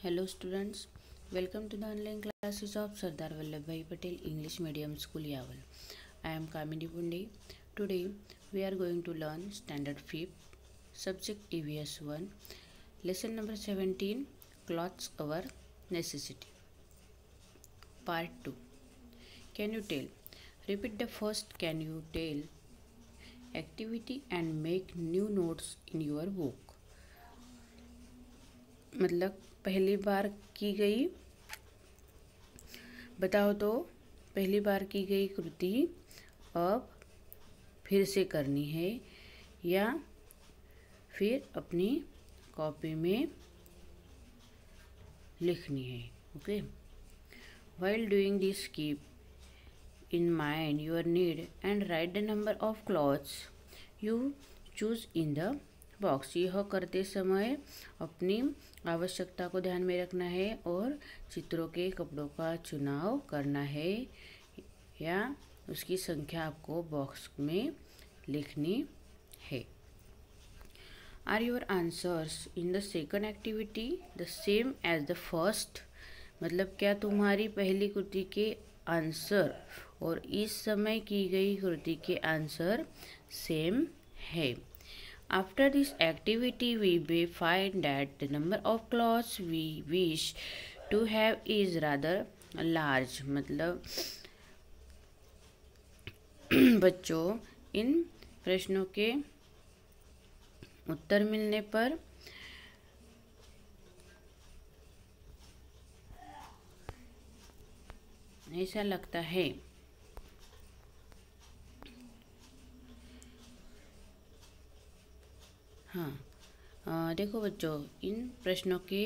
Hello students, welcome to the online classes of Sardar Vallabhbhai Patel English Medium School Yaval. I am Kamini Punde. Today we are going to learn Standard 5th, Subject EVS 1, Lesson number 17, Clothes Our Necessity. Part 2. Can you tell? Repeat the first can you tell activity and make new notes in your book. मतलब पहली बार की गई, बताओ तो पहली बार की गई कृति अब फिर से करनी है या फिर अपनी कॉपी में लिखनी है. Okay. While doing this, keep in mind your need and write the number of clothes you choose in the box. यह करते समय अपनी आवश्यकता को ध्यान में रखना है और चित्रों के कपड़ों का चुनाव करना है या उसकी संख्या आपको बॉक्स में लिखनी है. Are your answers in the second activity the same as the first. मतलब क्या तुम्हारी पहली कृति के आंसर और इस समय की गई कृति के आंसर सेम है. After this activity, we may find that the number of clothes we wish to have is rather large. मतलब बच्चों, इन प्रश्नों के उत्तर मिलने पर ऐसा लगता है देखो बच्चों, इन प्रश्नों के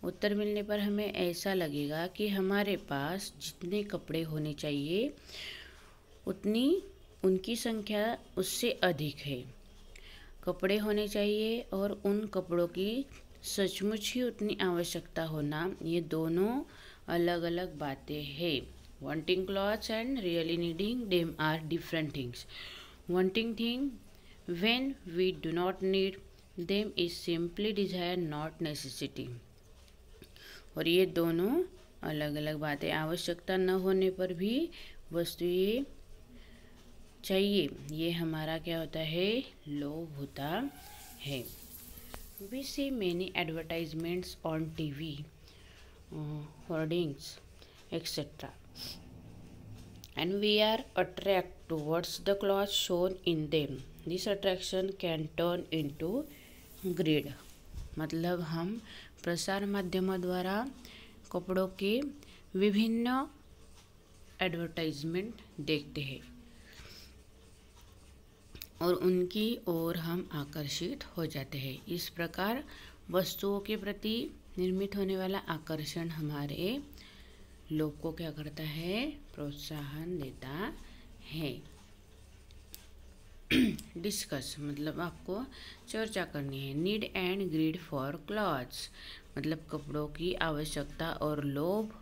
उत्तर मिलने पर हमें ऐसा लगेगा कि हमारे पास जितने कपड़े होने चाहिए उतनी उनकी संख्या उससे अधिक है. कपड़े होने चाहिए और उन कपड़ों की सचमुच ही उतनी आवश्यकता होना, ये दोनों अलग अलग बातें हैं. Wanting clothes and really needing them are different things. Wanting thing when we do not need them is simply desire not necessity. और ये दोनों अलग अलग बातें. आवश्यकता न होने पर भी वस्तु ये चाहिए, ये हमारा क्या होता है, लोभ होता है. We see many advertisements on TV, hoardings, etc. and we are attracted towards the clothes shown in them. This attraction can turn into greed. मतलब हम प्रसार माध्यमों द्वारा कपड़ों के विभिन्न एडवर्टाइजमेंट देखते हैं और उनकी ओर हम आकर्षित हो जाते हैं. इस प्रकार वस्तुओं के प्रति निर्मित होने वाला आकर्षण हमारे लोग को क्या करता है, प्रोत्साहन देता है. डिस्कस मतलब आपको चर्चा करनी है. Need and greed for clothes मतलब कपड़ों की आवश्यकता और लोभ,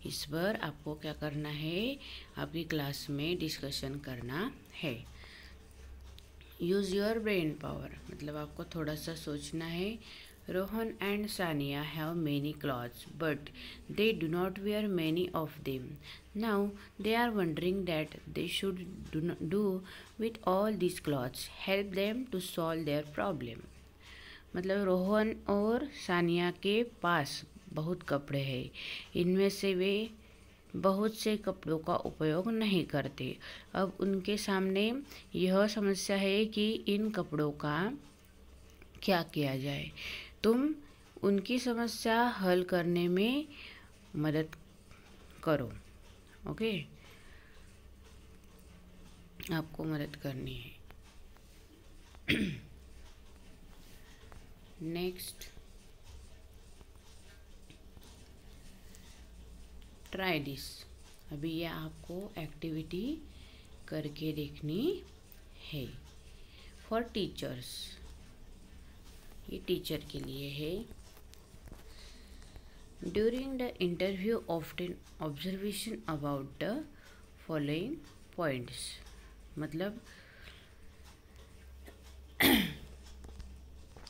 इस पर आपको क्या करना है, आपकी क्लास में डिस्कशन करना है. यूज़ योर ब्रेन पावर मतलब आपको थोड़ा सा सोचना है. Rohan and Sania have many clothes, but they do not wear many of them. Now they are wondering that they should do with all these clothes. Help them to solve their problem. मतलब रोहन और सानिया के पास बहुत कपड़े हैं, इनमें से वे बहुत से कपड़ों का उपयोग नहीं करते. अब उनके सामने यह समस्या है कि इन कपड़ों का क्या किया जाए. तुम उनकी समस्या हल करने में मदद करो. ओके, आपको मदद करनी है. Next, try this. अभी ये आपको एक्टिविटी करके देखनी है. फॉर टीचर्स, ये टीचर के लिए है. During the interview often observation about the following points. मतलब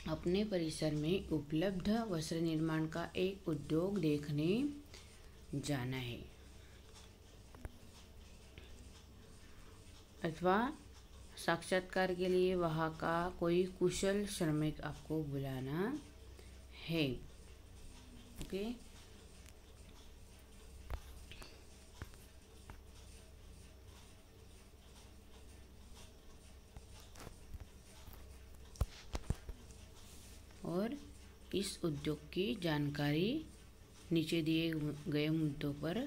अपने परिसर में उपलब्ध वस्त्र निर्माण का एक उद्योग देखने जाना है, अथवा साक्षात्कार के लिए वहाँ का कोई कुशल श्रमिक आपको बुलाना है। ओके। और इस उद्योग की जानकारी नीचे दिए गए मुद्दों पर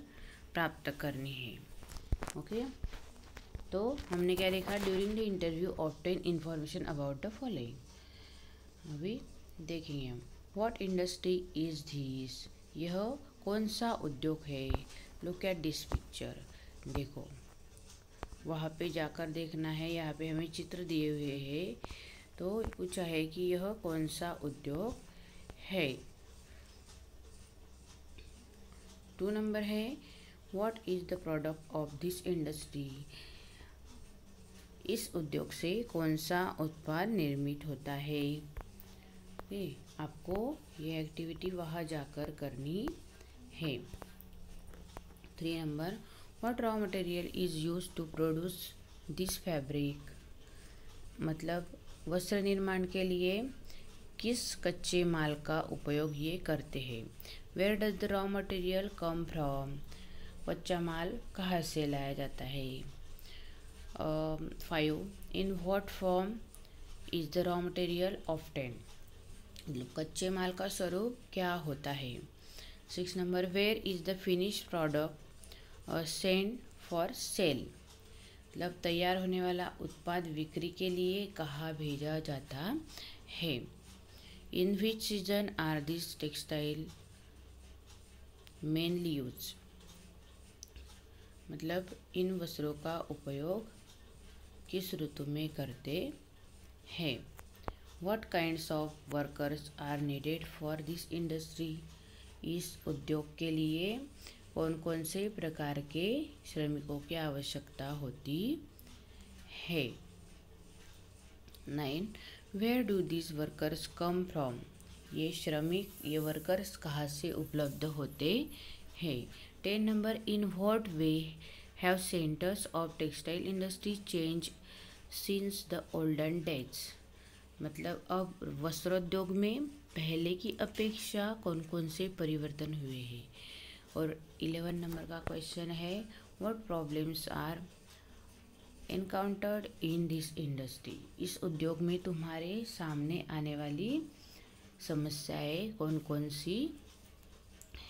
प्राप्त करनी है। ओके। तो हमने क्या देखा, during the interview obtain information about the following. अभी देखेंगे हम, व्हाट इंडस्ट्री इज दिस, यह कौन सा उद्योग है। लुक एट दिस पिक्चर, देखो वहाँ पे जाकर देखना है। यहाँ पे हमें चित्र दिए हुए हैं, तो पूछा है कि यह कौन सा उद्योग है। 2 नंबर है, what is the product of this industry, इस उद्योग से कौन सा उत्पाद निर्मित होता है। आपको ये एक्टिविटी वहाँ जाकर करनी है। 3 number, what raw material is used to produce this fabric, मतलब वस्त्र निर्माण के लिए किस कच्चे माल का उपयोग ये करते हैं। Where does the raw material come from, कच्चा माल कहाँ से लाया जाता है। 5, in what form is the raw material often, मतलब कच्चे माल का स्वरूप क्या होता है। 6 number, where is the finish product send for sale, मतलब तैयार होने वाला उत्पाद बिक्री के लिए कहाँ भेजा जाता है। In which season are this textile mainly use, मतलब इन वस्त्रों का उपयोग किस ऋतु में करते हैं। What kinds of workers are needed for this industry, इस उद्योग के लिए कौन कौन से प्रकार के श्रमिकों की आवश्यकता होती है। 9, where do this workers come from, ये श्रमिक, ये वर्कर्स कहाँ से उपलब्ध होते हैं। 10 number, in what way have centres of textile industry change since the olden days, मतलब अब वस्त्रोद्योग में पहले की अपेक्षा कौन कौन से परिवर्तन हुए हैं। और 11 नंबर का क्वेश्चन है, what problems are encountered in this industry, इस उद्योग में तुम्हारे सामने आने वाली समस्याएं कौन कौन सी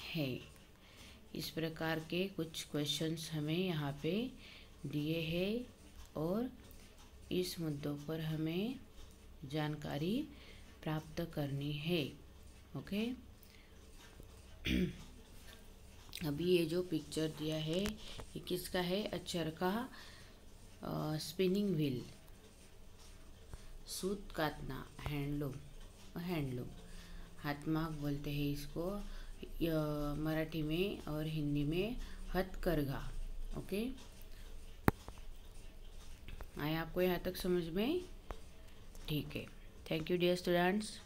है। इस प्रकार के कुछ क्वेश्चंस हमें यहाँ पे दिए हैं और इस मुद्दों पर हमें जानकारी प्राप्त करनी है। ओके। अभी ये जो पिक्चर दिया है ये किसका है, अक्षर का स्पिनिंग व्हील, सूत कातना, हैंडलूम हाथमाग बोलते हैं इसको मराठी में, और हिंदी में हथकरघा। ओके, आया आपको यहाँ तक समझ में? ठीक है। Thank you dear students.